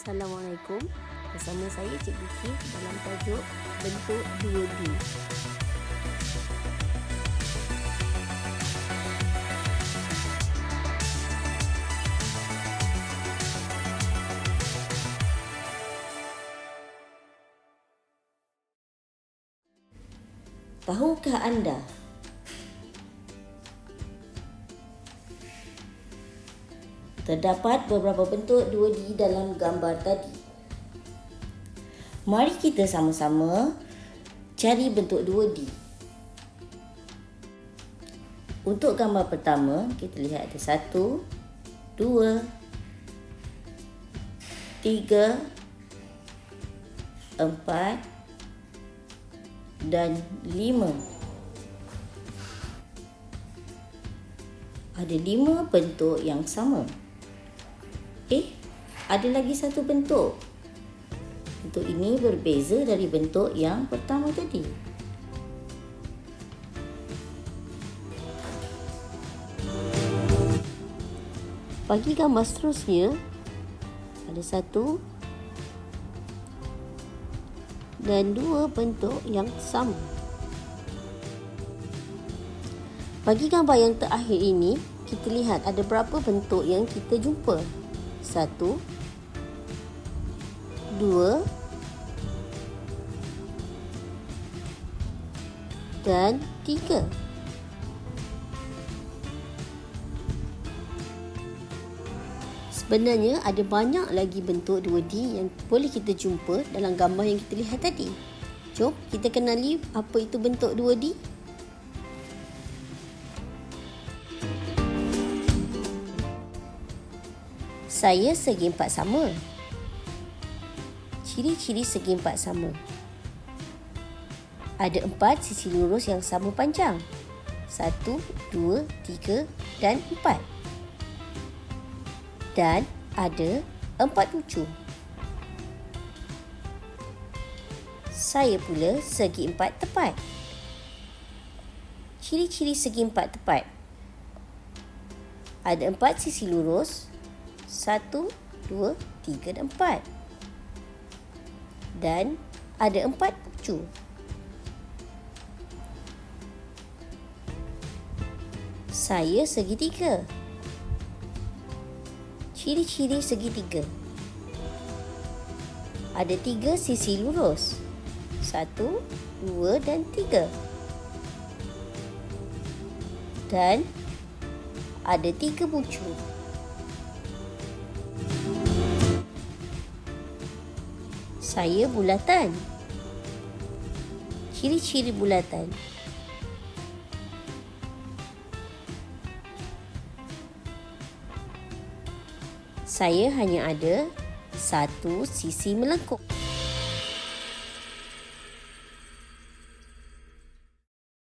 Assalamualaikum. Bersama saya Cikgu Kif dalam tajuk bentuk 2D. Tahukah anda terdapat beberapa bentuk 2D dalam gambar tadi? Mari kita sama-sama cari bentuk 2D. Untuk gambar pertama, kita lihat ada 1, 2, 3, 4 dan 5. Ada 5 bentuk yang sama. Ada lagi satu bentuk. Bentuk ini berbeza dari bentuk yang pertama tadi. Bagi gambar seterusnya, ada 1 dan 2 bentuk yang sama. Bagi gambar yang terakhir ini, kita lihat ada berapa bentuk yang kita jumpa. 1, 2 dan 3. Sebenarnya ada banyak lagi bentuk 2D yang boleh kita jumpa dalam gambar yang kita lihat tadi. Jom kita kenali apa itu bentuk 2D. Saya segi empat sama. Ciri-ciri segi empat sama. Ada 4 sisi lurus yang sama panjang. 1, 2, 3 dan 4. Dan ada 4 ujung. Saya pula segi empat tepat. Ciri-ciri segi empat tepat. Ada 4 sisi lurus. 1, 2, 3 dan 4. Dan ada 4 ujung. Saya segitiga. Ciri-ciri segitiga. Ada 3 sisi lurus. 1, 2 dan 3. Dan ada 3 ujung. Saya bulatan. Ciri-ciri bulatan. Saya hanya ada 1 sisi melengkung.